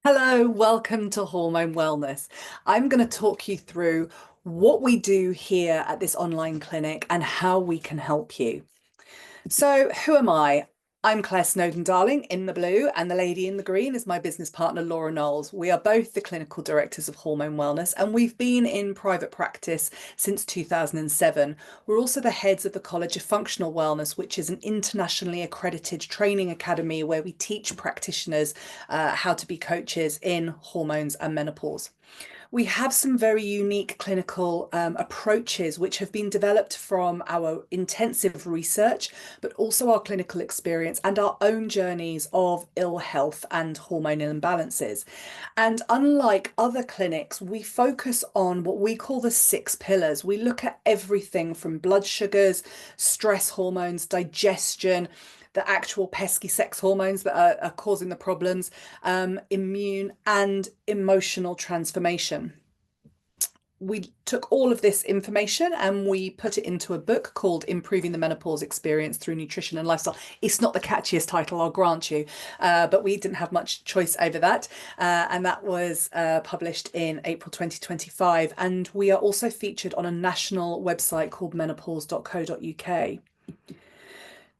Hello, welcome to Hormone Wellness. I'm going to talk you through what we do here at this online clinic and how we can help you. So, who am I? I'm Claire Snowdon-Darling in the blue, and the lady in the green is my business partner, Laura Knowles. We are both the clinical directors of Hormone Wellness, and we've been in private practice since 2007. We're also the heads of the College of Functional Wellness, which is an internationally accredited training academy where we teach practitioners how to be coaches in hormones and menopause. We have some very unique clinical approaches which have been developed from our intensive research, but also our clinical experience and our own journeys of ill health and hormonal imbalances. And unlike other clinics, we focus on what we call the six pillars. We look at everything from blood sugars, stress hormones, digestion, the actual pesky sex hormones that are causing the problems, immune and emotional transformation. We took all of this information and we put it into a book called Improving the Menopause Experience Through Nutrition and Lifestyle. It's not the catchiest title, I'll grant you, but we didn't have much choice over that. And that was published in April 2025. And we are also featured on a national website called menopause.co.uk.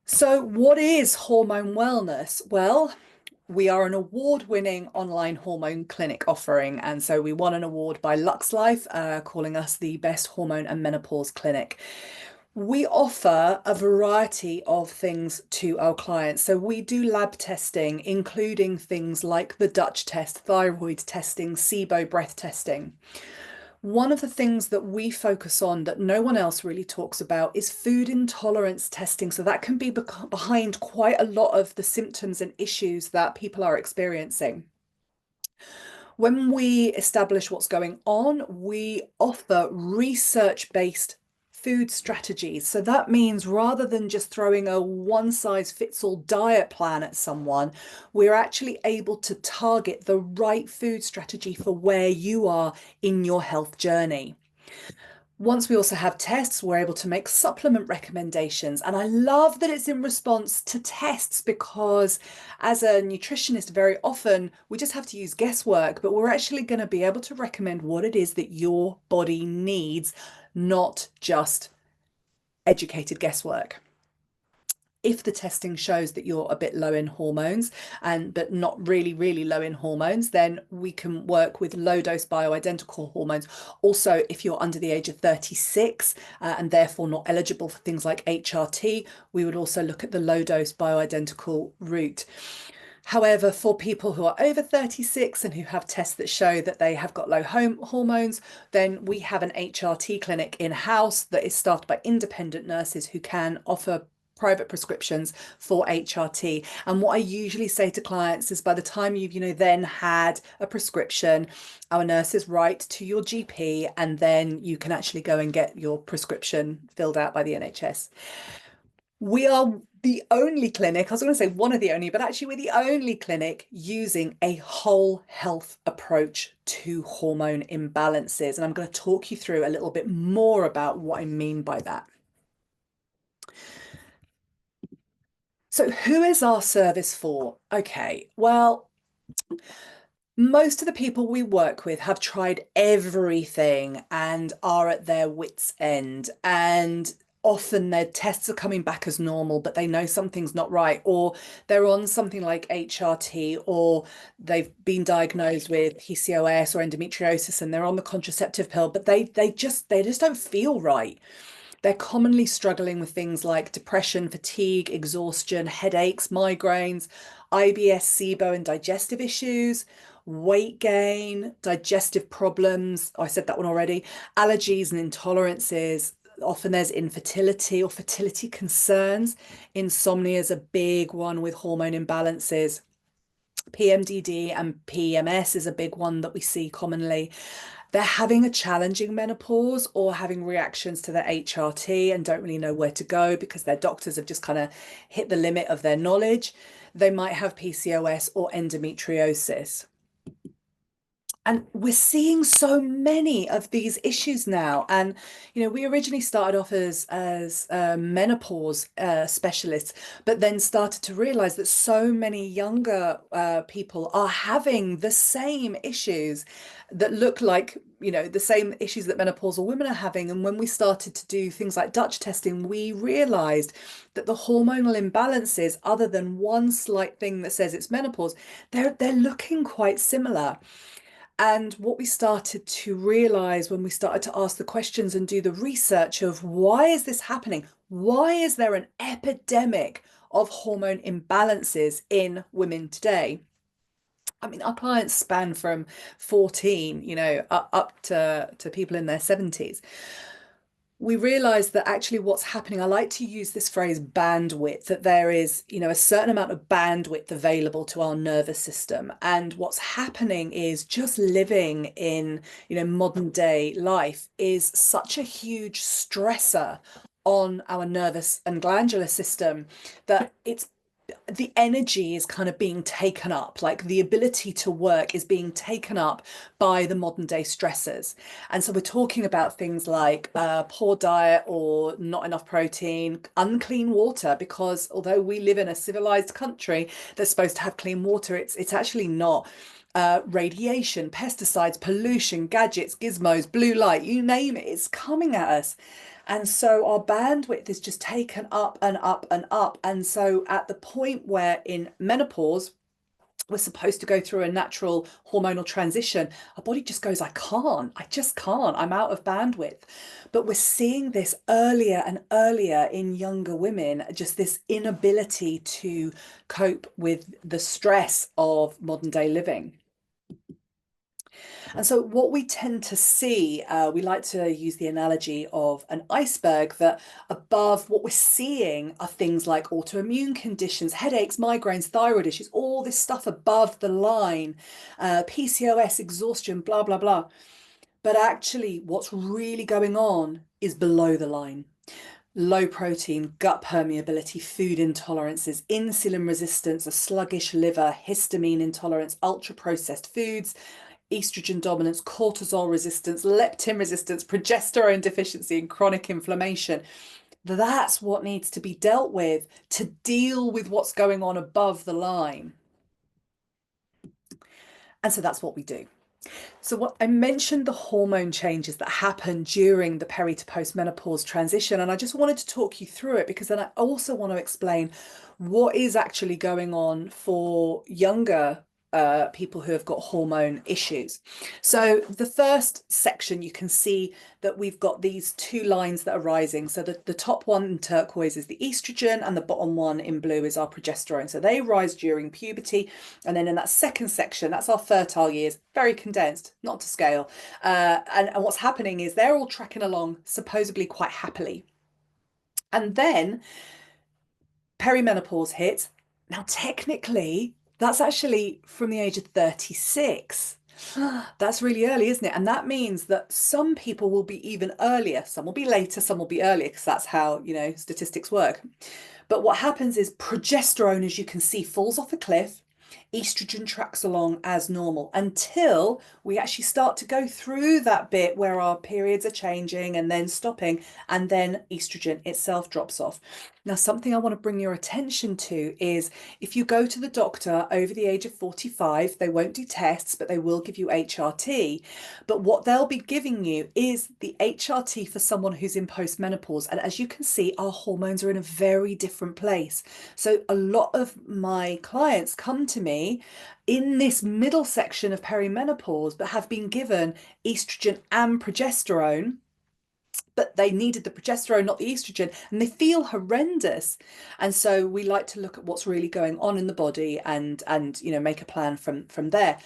So, what is hormone wellness? Well, we are an award-winning online hormone clinic offering, and so we won an award by Lux Life, calling us the best hormone and menopause clinic. We offer a variety of things to our clients. So we do lab testing, including things like the Dutch test, thyroid testing, SIBO breath testing. One of the things that we focus on that no one else really talks about is food intolerance testing. So that can be behind quite a lot of the symptoms and issues that people are experiencing. When we establish what's going on, we offer research-based food strategies. So that means rather than just throwing a one size fits all diet plan at someone, we're actually able to target the right food strategy for where you are in your health journey. Once we also have tests, we're able to make supplement recommendations. And I love that it's in response to tests because as a nutritionist, very often we just have to use guesswork, but we're actually going to be able to recommend what it is that your body needs, not just educated guesswork. If the testing shows that you're a bit low in hormones but not really low in hormones, then we can work with low dose bioidentical hormones. Also, if you're under the age of 36 and therefore not eligible for things like HRT, we would also look at the low dose bioidentical route. However, for people who are over 36 and who have tests that show that they have got low hormones, then we have an HRT clinic in-house that is staffed by independent nurses who can offer private prescriptions for HRT. And what I usually say to clients is by the time you've then had a prescription, our nurses write to your GP and then you can actually go and get your prescription filled out by the NHS. We are the only clinic, I was going to say one of the only, but actually we're the only clinic using a whole health approach to hormone imbalances. And I'm going to talk you through a little bit more about what I mean by that. So who is our service for? Okay, well, most of the people we work with have tried everything and are at their wits' end. And often their tests are coming back as normal, but they know something's not right, or they're on something like HRT, or they've been diagnosed with PCOS or endometriosis and they're on the contraceptive pill, but they just don't feel right. They're commonly struggling with things like depression, fatigue, exhaustion, headaches, migraines, IBS, SIBO, and digestive issues, weight gain, digestive problems. Oh, I said that one already. Allergies and intolerances. Often there's infertility or fertility concerns. Insomnia is a big one with hormone imbalances. PMDD and PMS is a big one that we see commonly. They're having a challenging menopause or having reactions to their HRT and don't really know where to go because their doctors have just kind of hit the limit of their knowledge. They might have PCOS or endometriosis. And we're seeing so many of these issues now. And, we originally started off as menopause specialists, but then started to realize that so many younger people are having the same issues that look like, the same issues that menopausal women are having. And when we started to do things like Dutch testing, we realized that the hormonal imbalances, other than one slight thing that says it's menopause, they're looking quite similar. And what we started to realize when we started to ask the questions and do the research of why is this happening? Why is there an epidemic of hormone imbalances in women today? I mean, our clients span from 14, up to people in their 70s. We realize that actually what's happening, I like to use this phrase bandwidth, that there is, a certain amount of bandwidth available to our nervous system. And what's happening is just living in, modern day life is such a huge stressor on our nervous and glandular system that the energy is kind of being taken up, like the ability to work is being taken up by the modern day stressors. And so we're talking about things like poor diet or not enough protein, unclean water, because although we live in a civilized country that's supposed to have clean water, it's actually not. Radiation, pesticides, pollution, gadgets, gizmos, blue light, you name it, it's coming at us. And so our bandwidth is just taken up and up and up. And so at the point where in menopause, we're supposed to go through a natural hormonal transition, our body just goes, I just can't, I'm out of bandwidth. But we're seeing this earlier and earlier in younger women, just this inability to cope with the stress of modern day living. And so, what we tend to see, we like to use the analogy of an iceberg, that above what we're seeing are things like autoimmune conditions, headaches, migraines, thyroid issues, all this stuff above the line, PCOS, exhaustion, blah, blah, blah. But actually, what's really going on is below the line. Low protein, gut permeability, food intolerances, insulin resistance, a sluggish liver, histamine intolerance, ultra processed foods, estrogen dominance, cortisol resistance, leptin resistance, progesterone deficiency, and chronic inflammation. That's what needs to be dealt with to deal with what's going on above the line. And so that's what we do. So what I mentioned, the hormone changes that happen during the peri to postmenopause transition, and I just wanted to talk you through it because then I also want to explain what is actually going on for younger people who have got hormone issues. So the first section, you can see that we've got these two lines that are rising. So the top one in turquoise is the estrogen and the bottom one in blue is our progesterone. So they rise during puberty. And then in that second section, that's our fertile years, very condensed, not to scale. And what's happening is they're all tracking along supposedly quite happily. And then perimenopause hits. Now, technically, that's actually from the age of 36. That's really early, isn't it? And that means that some people will be even earlier. Some will be later, some will be earlier, because that's how, statistics work. But what happens is progesterone, as you can see, falls off a cliff. Estrogen tracks along as normal until we actually start to go through that bit where our periods are changing and then stopping, and then estrogen itself drops off. Now, something I want to bring your attention to is if you go to the doctor over the age of 45, they won't do tests, but they will give you HRT. But what they'll be giving you is the HRT for someone who's in postmenopause. And as you can see, our hormones are in a very different place. So a lot of my clients come to me in this middle section of perimenopause, but have been given estrogen and progesterone, but they needed the progesterone, not the estrogen, and they feel horrendous. And so we like to look at what's really going on in the body and make a plan from there.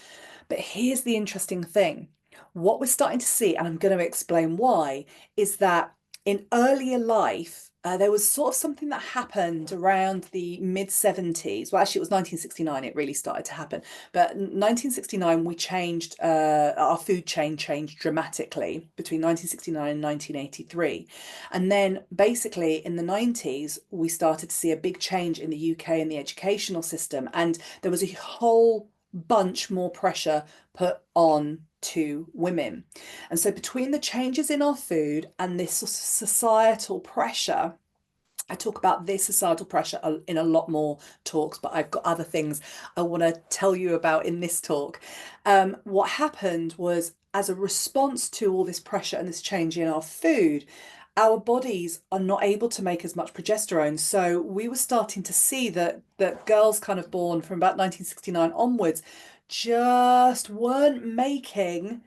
But here's the interesting thing. What we're starting to see, and I'm going to explain why, is that in earlier life, there was sort of something that happened around the mid 70s. Well, actually, it was 1969 it really started to happen. But 1969, we changed, our food chain changed dramatically between 1969 and 1983. And then basically in the 90s, we started to see a big change in the UK in the educational system. And there was a whole bunch more pressure put on to women. And so between the changes in our food and this societal pressure, I talk about this societal pressure in a lot more talks, but I've got other things I want to tell you about in this talk. What happened was, as a response to all this pressure and this change in our food, our bodies are not able to make as much progesterone. So we were starting to see that girls kind of born from about 1969 onwards just weren't making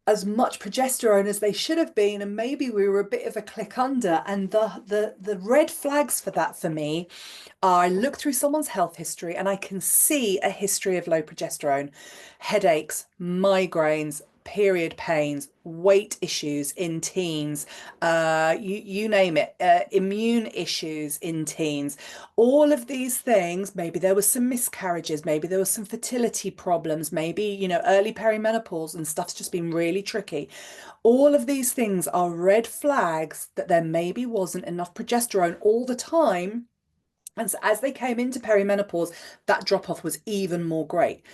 as much progesterone as they should have been, and maybe we were a bit of a click under. And the red flags for that for me are, I look through someone's health history and I can see a history of low progesterone, headaches, migraines, period pains, weight issues in teens, you name it, immune issues in teens. All of these things, maybe there was some miscarriages, maybe there was some fertility problems, maybe, early perimenopause and stuff's just been really tricky. All of these things are red flags that there maybe wasn't enough progesterone all the time. And so as they came into perimenopause, that drop off was even more great.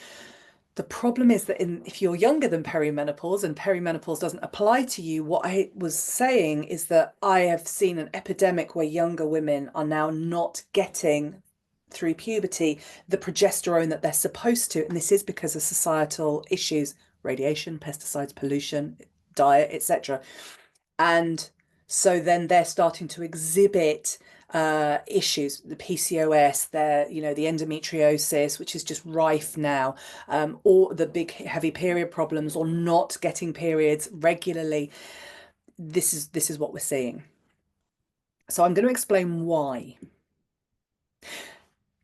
The problem is that if you're younger than perimenopause and perimenopause doesn't apply to you, what I was saying is that I have seen an epidemic where younger women are now not getting through puberty the progesterone that they're supposed to. And this is because of societal issues, radiation, pesticides, pollution, diet, etc. And so then they're starting to exhibit issues, the PCOS, the endometriosis, which is just rife now, or the big heavy period problems, or not getting periods regularly. This is what we're seeing. So I'm going to explain why.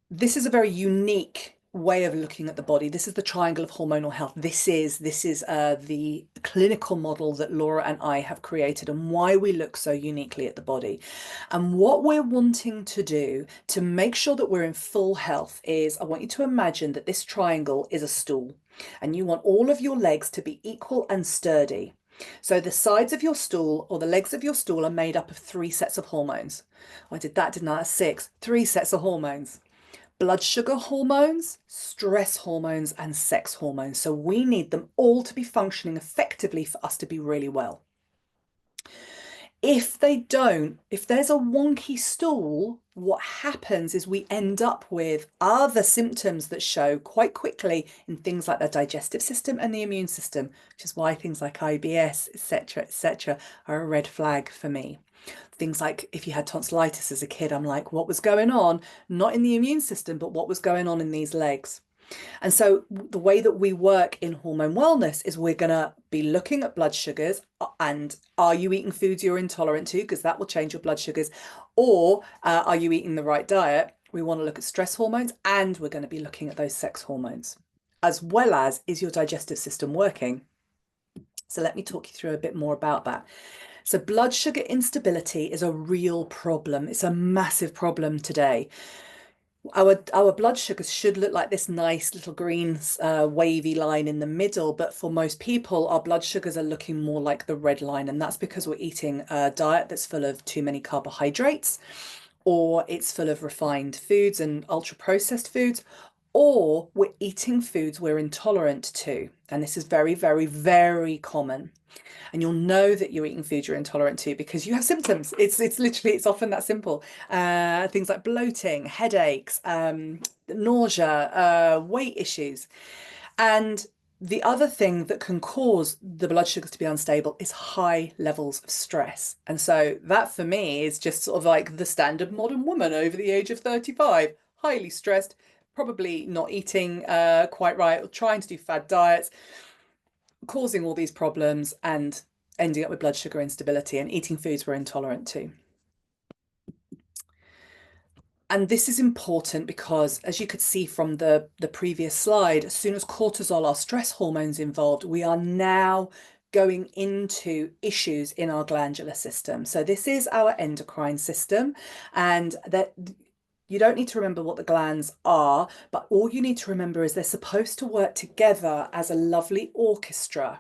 This is a very unique way of looking at the body. This is the triangle of hormonal health. This is the clinical model that Laura and I have created, and why we look so uniquely at the body. And what we're wanting to do to make sure that we're in full health is, I want you to imagine that this triangle is a stool, and you want all of your legs to be equal and sturdy. So the sides of your stool, or the legs of your stool, are made up of 3 sets of hormones. I did that, didn't I? That's 6. 3 sets of hormones: blood sugar hormones, stress hormones, and sex hormones. So we need them all to be functioning effectively for us to be really well. If they don't, if there's a wonky stool, what happens is we end up with other symptoms that show quite quickly in things like the digestive system and the immune system, which is why things like IBS, etc., are a red flag for me. Things like, if you had tonsillitis as a kid, I'm like, what was going on? Not in the immune system, but what was going on in these legs? And so the way that we work in hormone wellness is we're going to be looking at blood sugars, and are you eating foods you're intolerant to? Because that will change your blood sugars. Or are you eating the right diet? We want to look at stress hormones, and we're going to be looking at those sex hormones, as well as, is your digestive system working? So let me talk you through a bit more about that. So blood sugar instability is a real problem. It's a massive problem today. Our blood sugars should look like this nice little green wavy line in the middle, but for most people, our blood sugars are looking more like the red line, and that's because we're eating a diet that's full of too many carbohydrates, or it's full of refined foods and ultra processed foods, or we're eating foods we're intolerant to. And this is very, very, very common. And you'll know that you're eating food you're intolerant to because you have symptoms. It's literally, it's often that simple. Things like bloating, headaches, nausea, weight issues. And the other thing that can cause the blood sugars to be unstable is high levels of stress. And so that for me is just sort of like the standard modern woman over the age of 35, highly stressed, probably not eating quite right, or trying to do fad diets, causing all these problems and ending up with blood sugar instability and eating foods we're intolerant to. And this is important because, as you could see from the previous slide, as soon as cortisol, our stress hormones, involved, we are now going into issues in our glandular system. So this is our endocrine system, and that you don't need to remember what the glands are, but all you need to remember is they're supposed to work together as a lovely orchestra.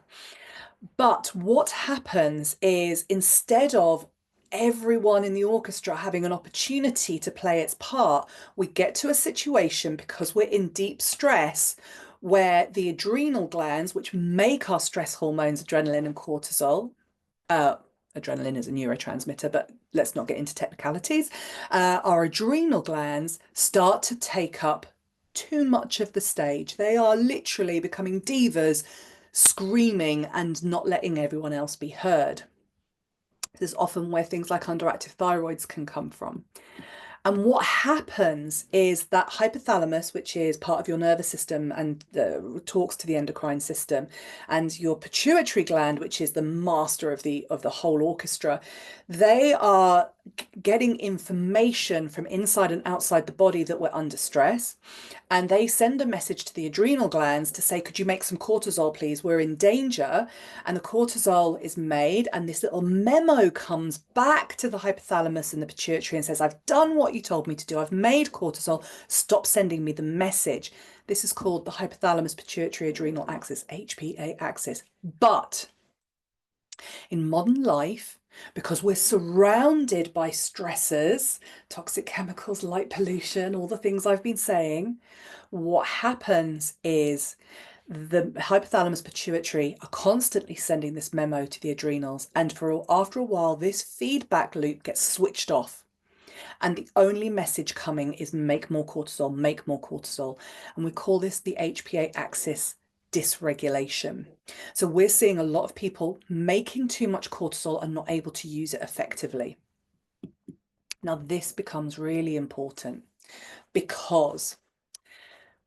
But what happens is, instead of everyone in the orchestra having an opportunity to play its part, we get to a situation, because we're in deep stress, where the adrenal glands, which make our stress hormones, adrenaline and cortisol, uh, adrenaline is a neurotransmitter, but let's not get into technicalities. Our adrenal glands start to take up too much of the stage. They are literally becoming divas, screaming and not letting everyone else be heard. This is often where things like underactive thyroids can come from. And what happens is that hypothalamus, which is part of your nervous system and talks to the endocrine system, and your pituitary gland, which is the master of the whole orchestra, they are getting information from inside and outside the body that we're under stress. And they send a message to the adrenal glands to say, could you make some cortisol, please? We're in danger. And the cortisol is made, and this little memo comes back to the hypothalamus and the pituitary and says, I've done what you told me to do. I've made cortisol. Stop sending me the message. This is called the hypothalamus pituitary adrenal axis, HPA axis. But in modern life, because we're surrounded by stressors, toxic chemicals, light pollution, all the things I've been saying, what happens is the hypothalamus pituitary are constantly sending this memo to the adrenals, and after a while this feedback loop gets switched off, and the only message coming is make more cortisol, make more cortisol. And we call this the HPA axis dysregulation. So we're seeing a lot of people making too much cortisol and not able to use it effectively. Now this becomes really important because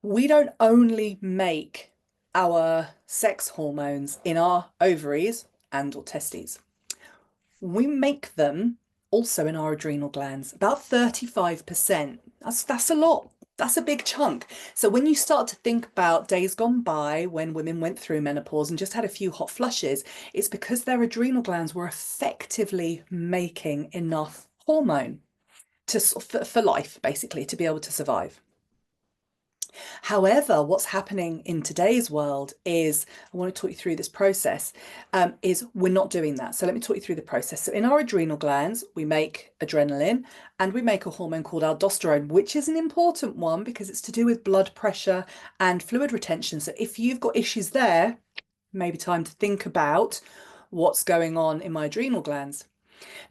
we don't only make our sex hormones in our ovaries and or testes. We make them also in our adrenal glands, about 35%. That's a lot. That's a big chunk. So when you start to think about days gone by when women went through menopause and just had a few hot flushes, it's because their adrenal glands were effectively making enough hormone for life, basically, to be able to survive. However, what's happening in today's world is, I want to talk you through this process, is we're not doing that. So let me talk you through the process. So in our adrenal glands, we make adrenaline and we make a hormone called aldosterone, which is an important one because it's to do with blood pressure and fluid retention. So if you've got issues there, maybe time to think about what's going on in my adrenal glands.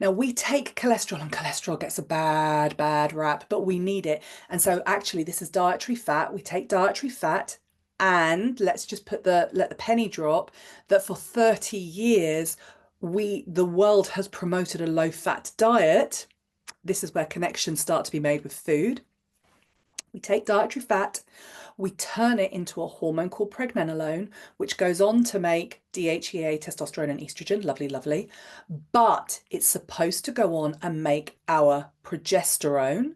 Now we take cholesterol, and cholesterol gets a bad rap, but we need it. And so actually this is dietary fat. We take dietary fat, and let's just let the penny drop that for 30 years, the world has promoted a low fat diet. This is where connections start to be made with food. We take dietary fat, we turn it into a hormone called pregnenolone, which goes on to make DHEA, testosterone and estrogen, lovely, lovely. But it's supposed to go on and make our progesterone.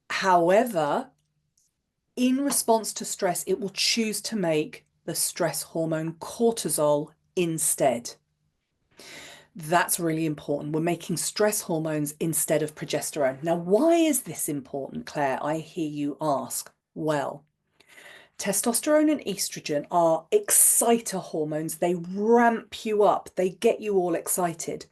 However, in response to stress, it will choose to make the stress hormone cortisol instead. That's really important. We're making stress hormones instead of progesterone. Now, why is this important, Claire? I hear you ask. Well, testosterone and estrogen are exciter hormones. They ramp you up. They get you all excited.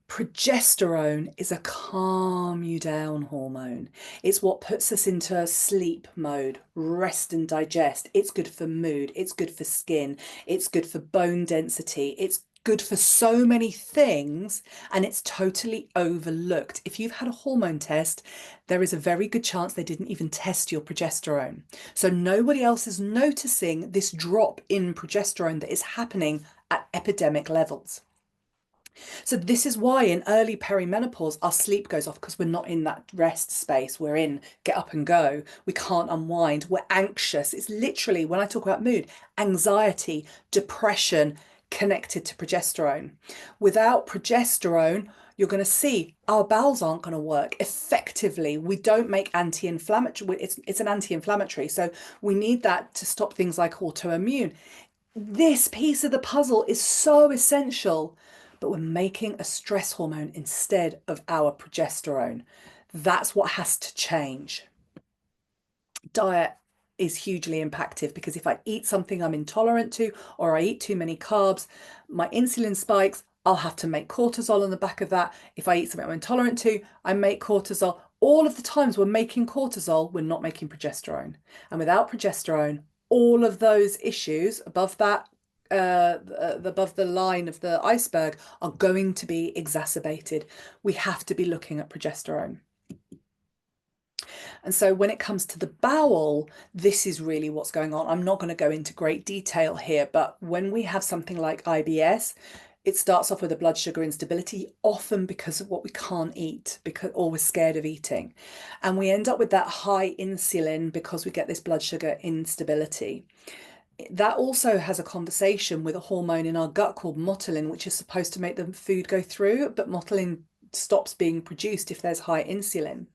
Progesterone is a calm you down hormone. It's what puts us into sleep mode, rest and digest. It's good for mood. It's good for skin. It's good for bone density. It's good for so many things, and it's totally overlooked. If you've had a hormone test, there is a very good chance they didn't even test your progesterone. So nobody else is noticing this drop in progesterone that is happening at epidemic levels. So this is why in early perimenopause, our sleep goes off because we're not in that rest space. We're in get up and go. We can't unwind. We're anxious. It's literally, when I talk about mood, anxiety, depression, connected to progesterone. Without progesterone, you're going to see our bowels aren't going to work effectively. We don't make anti-inflammatory. It's an anti-inflammatory. So we need that to stop things like autoimmune. This piece of the puzzle is so essential, but we're making a stress hormone instead of our progesterone. That's what has to change. Diet is hugely impactive because if I eat something I'm intolerant to, or I eat too many carbs, my insulin spikes, I'll have to make cortisol on the back of that. If I eat something I'm intolerant to, I make cortisol. All of the times we're making cortisol, we're not making progesterone. And without progesterone, all of those issues above that, above the line of the iceberg, are going to be exacerbated. We have to be looking at progesterone. And so when it comes to the bowel, this is really what's going on. I'm not going to go into great detail here, but when we have something like IBS, it starts off with a blood sugar instability, often because of what we can't eat, or we're scared of eating. And we end up with that high insulin because we get this blood sugar instability. That also has a conversation with a hormone in our gut called motilin, which is supposed to make the food go through, but motilin stops being produced if there's high insulin.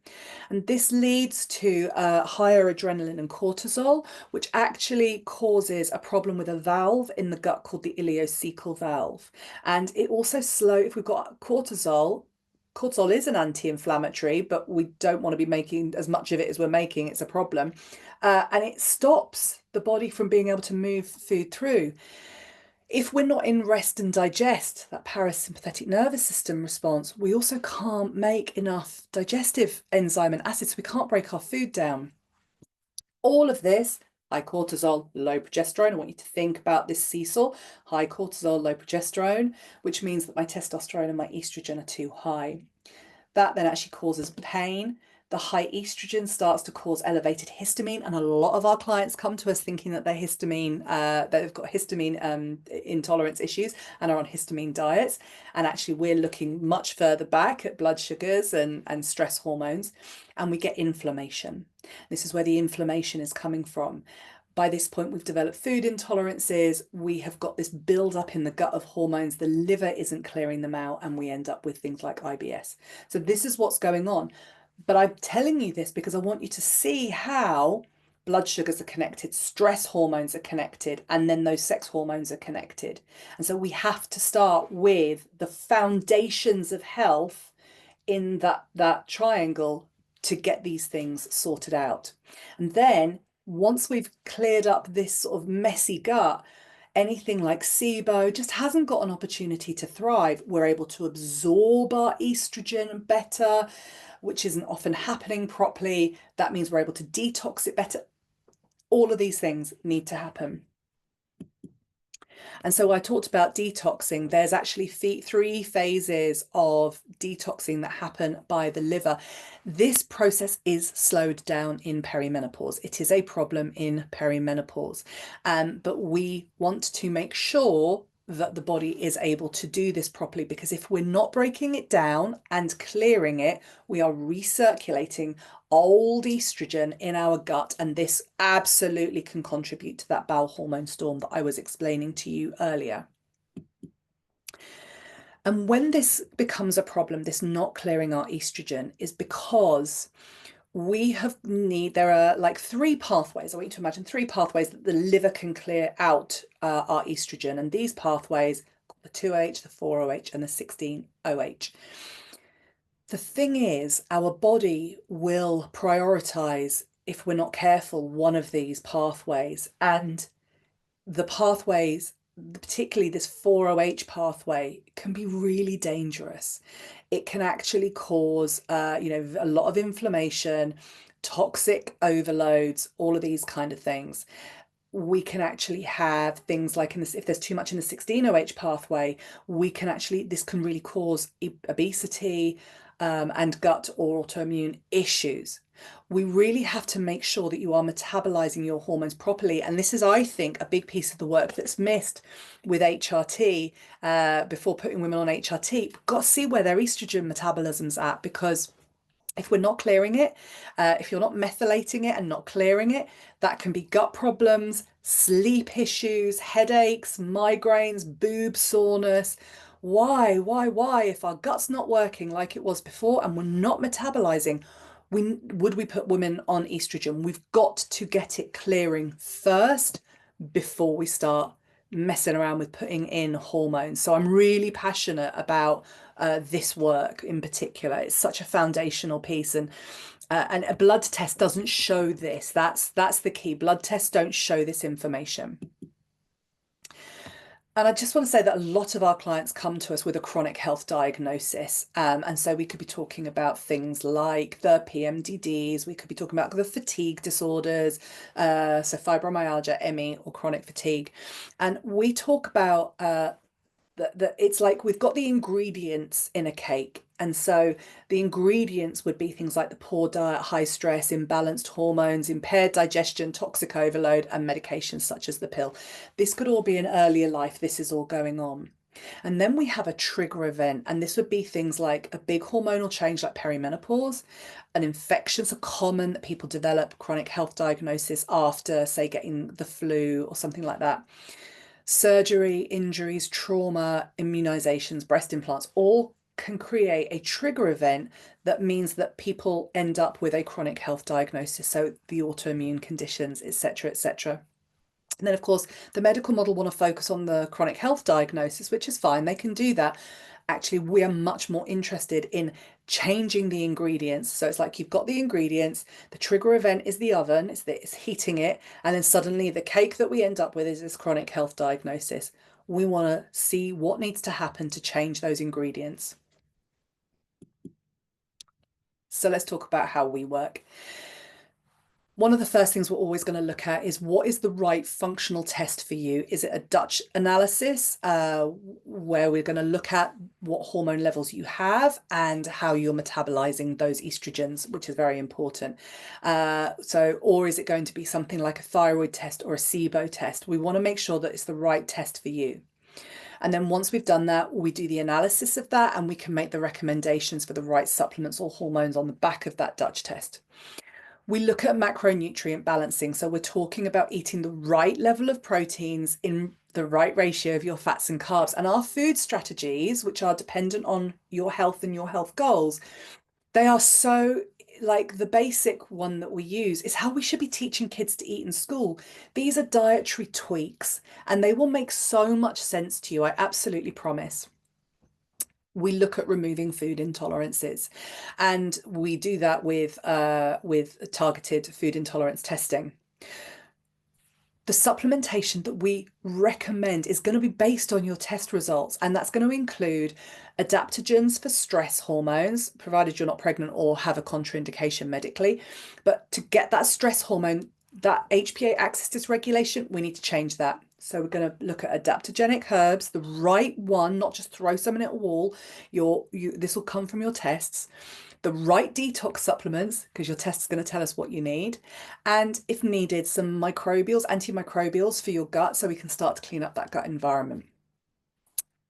And this leads to higher adrenaline and cortisol, which actually causes a problem with a valve in the gut called the ileocecal valve. And it also if we've got cortisol, cortisol is an anti-inflammatory, but we don't want to be making as much of it as we're making. It's a problem. And it stops the body from being able to move food through. If we're not in rest and digest, that parasympathetic nervous system response, we also can't make enough digestive enzyme and acids. We can't break our food down. All of this, high cortisol, low progesterone. I want you to think about this seesaw, high cortisol, low progesterone, which means that my testosterone and my estrogen are too high. That then actually causes pain. The high estrogen starts to cause elevated histamine, and a lot of our clients come to us thinking that they're histamine, that they've got histamine intolerance issues and are on histamine diets. And actually, we're looking much further back at blood sugars and stress hormones, and we get inflammation. This is where the inflammation is coming from. By this point, we've developed food intolerances. We have got this build-up in the gut of hormones. The liver isn't clearing them out, and we end up with things like IBS. So this is what's going on. But I'm telling you this because I want you to see how blood sugars are connected, stress hormones are connected, and then those sex hormones are connected. And so we have to start with the foundations of health in that triangle to get these things sorted out. And then once we've cleared up this sort of messy gut, anything like SIBO just hasn't got an opportunity to thrive. We're able to absorb our estrogen better, which isn't often happening properly. That means we're able to detox it better. All of these things need to happen. And so I talked about detoxing. There's actually 3 phases of detoxing that happen by the liver. This process is slowed down in perimenopause. It is a problem in perimenopause, but we want to make sure that the body is able to do this properly, because if we're not breaking it down and clearing it, we are recirculating old estrogen in our gut, and this absolutely can contribute to that bowel hormone storm that I was explaining to you earlier. And when this becomes a problem, this not clearing our estrogen, is because there are like 3 pathways. I want you to imagine 3 pathways that the liver can clear out our estrogen. And these pathways, the 2OH, the 4OH, and the 16OH. The thing is, our body will prioritize, if we're not careful, one of these pathways. And the pathways, particularly this 4OH pathway, can be really dangerous. It can actually cause, a lot of inflammation, toxic overloads, all of these kind of things. We can actually have things like if there's too much in the 16OH pathway, this can really cause obesity and gut or autoimmune issues. We really have to make sure that you are metabolizing your hormones properly. And this is, I think, a big piece of the work that's missed with HRT. Before putting women on HRT, we've got to see where their estrogen metabolism's at, because if we're not clearing it, if you're not methylating it and not clearing it, that can be gut problems, sleep issues, headaches, migraines, boob soreness. Why? If our gut's not working like it was before and we're not metabolizing, would we put women on estrogen? We've got to get it clearing first before we start messing around with putting in hormones. So I'm really passionate about this work in particular. It's such a foundational piece, and a blood test doesn't show this. That's the key. Blood tests don't show this information. And I just want to say that a lot of our clients come to us with a chronic health diagnosis. And so we could be talking about things like the PMDDs, we could be talking about the fatigue disorders, so fibromyalgia, ME, or chronic fatigue. And we talk about that it's like we've got the ingredients in a cake. And so the ingredients would be things like the poor diet, high stress, imbalanced hormones, impaired digestion, toxic overload, and medications such as the pill. This could all be in earlier life. This is all going on. And then we have a trigger event, and this would be things like a big hormonal change like perimenopause, an infection. So common that people develop chronic health diagnosis after, say, getting the flu or something like that. Surgery, injuries, trauma, immunizations, breast implants, all can create a trigger event that means that people end up with a chronic health diagnosis. So the autoimmune conditions, etc., etc. And then, of course, the medical model want to focus on the chronic health diagnosis, which is fine. They can do that. Actually, we are much more interested in changing the ingredients. So it's like you've got the ingredients, the trigger event is the oven, it's heating it, and then suddenly the cake that we end up with is this chronic health diagnosis. We want to see what needs to happen to change those ingredients. So let's talk about how we work. One of the first things we're always going to look at is what is the right functional test for you? Is it a Dutch analysis where we're going to look at what hormone levels you have and how you're metabolizing those estrogens, which is very important. Or is it going to be something like a thyroid test or a SIBO test? We want to make sure that it's the right test for you. And then once we've done that, we do the analysis of that and we can make the recommendations for the right supplements or hormones on the back of that Dutch test. We look at macronutrient balancing. So we're talking about eating the right level of proteins in the right ratio of your fats and carbs. And our food strategies, which are dependent on your health and your health goals, they are so like the basic one that we use is how we should be teaching kids to eat in school. These are dietary tweaks and they will make so much sense to you. I absolutely promise. We look at removing food intolerances, and we do that with targeted food intolerance testing. The supplementation that we recommend is going to be based on your test results, and that's going to include adaptogens for stress hormones, provided you're not pregnant or have a contraindication medically. But to get that stress hormone, that HPA axis dysregulation, we need to change that. So we're going to look at adaptogenic herbs, the right one, not just throw some in at a wall. This will come from your tests. The right detox supplements, because your test is going to tell us what you need. And if needed, some microbials, antimicrobials for your gut so we can start to clean up that gut environment.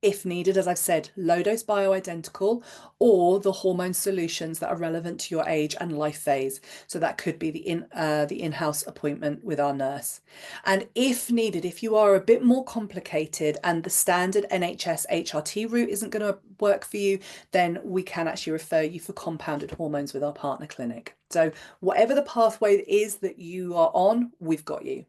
If needed, as I've said, low dose bioidentical or the hormone solutions that are relevant to your age and life phase. So that could be the in-house appointment with our nurse. And if needed, if you are a bit more complicated and the standard NHS HRT route isn't going to work for you, then we can actually refer you for compounded hormones with our partner clinic. So whatever the pathway is that you are on, we've got you.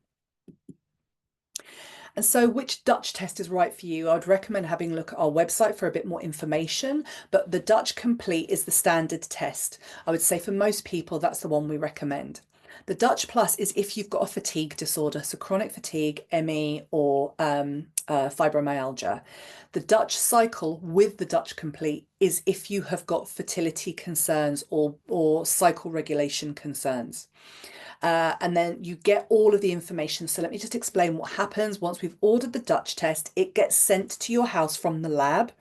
And so which Dutch test is right for you? I'd recommend having a look at our website for a bit more information, but the Dutch Complete is the standard test. I would say for most people, that's the one we recommend. The Dutch Plus is if you've got a fatigue disorder, so chronic fatigue, ME, or fibromyalgia. The Dutch Cycle with the Dutch Complete is if you have got fertility concerns or cycle regulation concerns. And then you get all of the information. So let me just explain what happens once we've ordered the Dutch test. It gets sent to your house from the lab.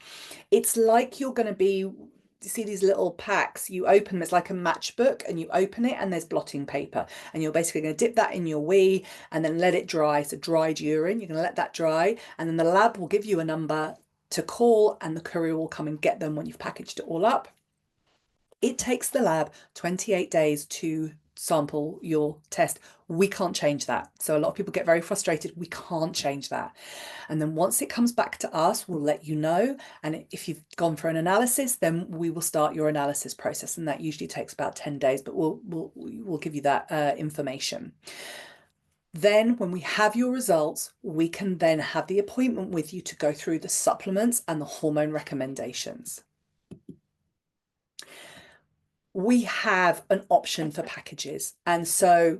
It's like you're going to be, you see these little packs, you open them, it's like a matchbook, and you open it and there's blotting paper. And you're basically going to dip that in your wee and then let it dry. So dried urine, you're going to let that dry. And then the lab will give you a number to call and the courier will come and get them when you've packaged it all up. It takes the lab 28 days to sample your test. We can't change that. So a lot of people get very frustrated. We can't change that. And then once it comes back to us, we'll let you know. And if you've gone for an analysis, then we will start your analysis process. And that usually takes about 10 days, but we'll give you that information. Then when we have your results, we can then have the appointment with you to go through the supplements and the hormone recommendations. We have an option for packages. And so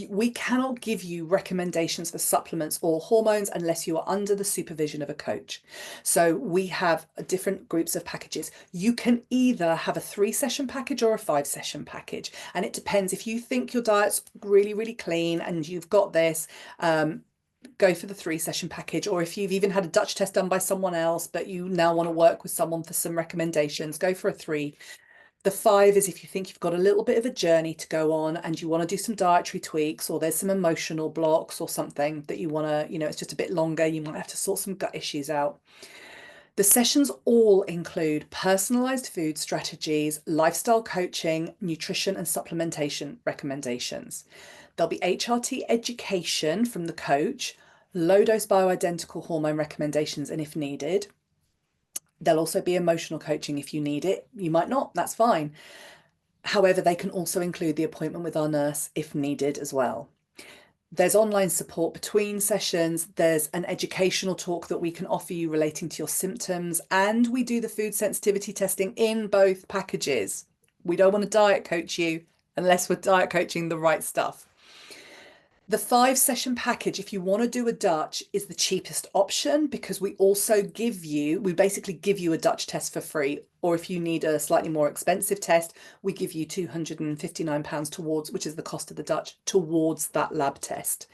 We cannot give you recommendations for supplements or hormones unless you are under the supervision of a coach. So we have different groups of packages. You can either have a 3-session package or a 5-session package. And it depends if you think your diet's really, really clean and you've got this, go for the 3-session package. Or if you've even had a Dutch test done by someone else, but you now want to work with someone for some recommendations, go for a 3. The 5 is if you think you've got a little bit of a journey to go on and you want to do some dietary tweaks, or there's some emotional blocks or something that you want to, it's just a bit longer, you might have to sort some gut issues out. The sessions all include personalized food strategies, lifestyle coaching, nutrition and supplementation recommendations. There'll be HRT education from the coach, low dose bioidentical hormone recommendations, and if needed. There'll also be emotional coaching if you need it. You might not, that's fine. However, they can also include the appointment with our nurse if needed as well. There's online support between sessions. There's an educational talk that we can offer you relating to your symptoms. And we do the food sensitivity testing in both packages. We don't want to diet coach you unless we're diet coaching the right stuff. The 5-session package, if you want to do a Dutch, is the cheapest option because we basically give you a Dutch test for free. Or if you need a slightly more expensive test, we give you £259 towards, which is the cost of the Dutch, towards that lab test.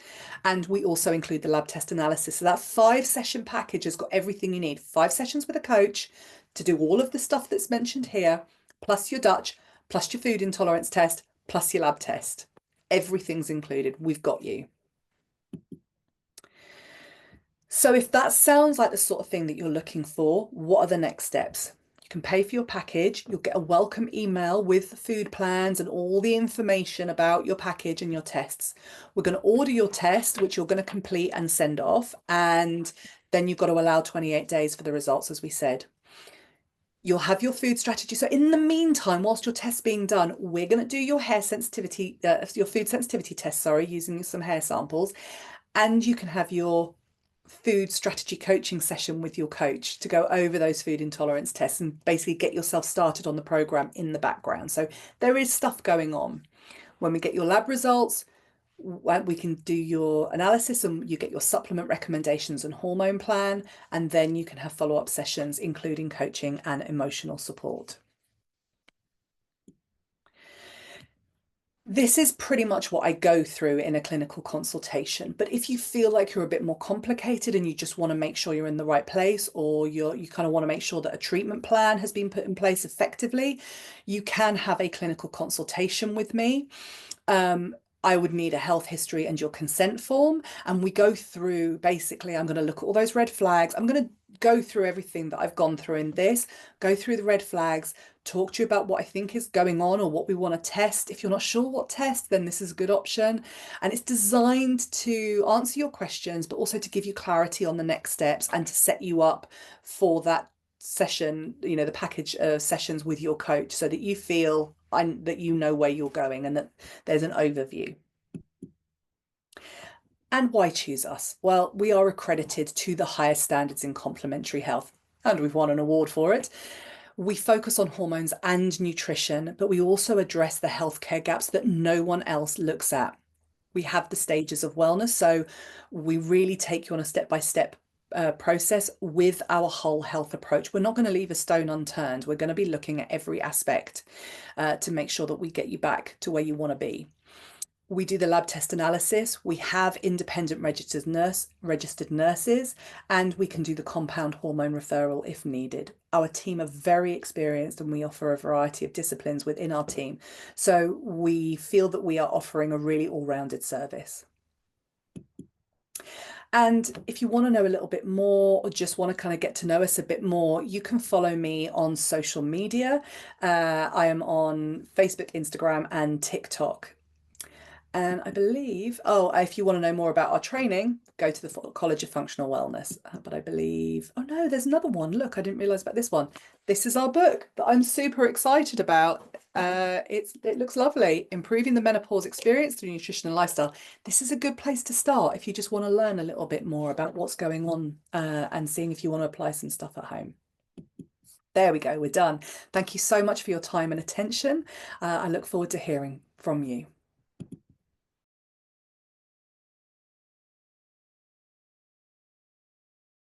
And we also include the lab test analysis. So that 5-session package has got everything you need. 5 sessions with a coach to do all of the stuff that's mentioned here, plus your Dutch, plus your food intolerance test, plus your lab test. Everything's included. We've got you. So if that sounds like the sort of thing that you're looking for, what are the next steps? You can pay for your package. You'll get a welcome email with the food plans and all the information about your package and your tests. We're going to order your test, which you're going to complete and send off. And then you've got to allow 28 days for the results, as we said. You'll have your food strategy. So in the meantime, whilst your test's being done, we're going to do your hair sensitivity, your food sensitivity test, sorry, using some hair samples. And you can have your food strategy coaching session with your coach to go over those food intolerance tests and basically get yourself started on the program in the background. So there is stuff going on. When we get your lab results, we can do your analysis and you get your supplement recommendations and hormone plan, and then you can have follow-up sessions, including coaching and emotional support. This is pretty much what I go through in a clinical consultation. But if you feel like you're a bit more complicated and you just want to make sure you're in the right place, or you kind of want to make sure that a treatment plan has been put in place effectively, you can have a clinical consultation with me. I would need a health history and your consent form. And we go through, basically, I'm going to look at all those red flags. I'm going to go through everything that I've gone through in this, go through the red flags, talk to you about what I think is going on or what we want to test. If you're not sure what test, then this is a good option. And it's designed to answer your questions, but also to give you clarity on the next steps and to set you up for that session, the package of sessions with your coach, so that you feel that you know where you're going and that there's an overview. And why choose us? Well, we are accredited to the highest standards in complementary health, and we've won an award for it. We focus on hormones and nutrition, but we also address the healthcare gaps that no one else looks at. We have the stages of wellness, so we really take you on a step-by-step process with our whole health approach. We're not going to leave a stone unturned. We're going to be looking at every aspect to make sure that we get you back to where you want to be. We do the lab test analysis. We have independent registered nurses, and we can do the compound hormone referral if needed. Our team are very experienced and we offer a variety of disciplines within our team. So we feel that we are offering a really all-rounded service. And if you want to know a little bit more or just want to kind of get to know us a bit more, you can follow me on social media. I am on Facebook, Instagram, and TikTok. And I believe, if you want to know more about our training, go to the College of Functional Wellness. But I believe, oh no, there's another one. Look, I didn't realize about this one. This is our book that I'm super excited about. It looks lovely. Improving the Menopause Experience Through Nutrition and Lifestyle. This is a good place to start if you just want to learn a little bit more about what's going on and seeing if you want to apply some stuff at home. There we go, we're done. Thank you so much for your time and attention. I look forward to hearing from you.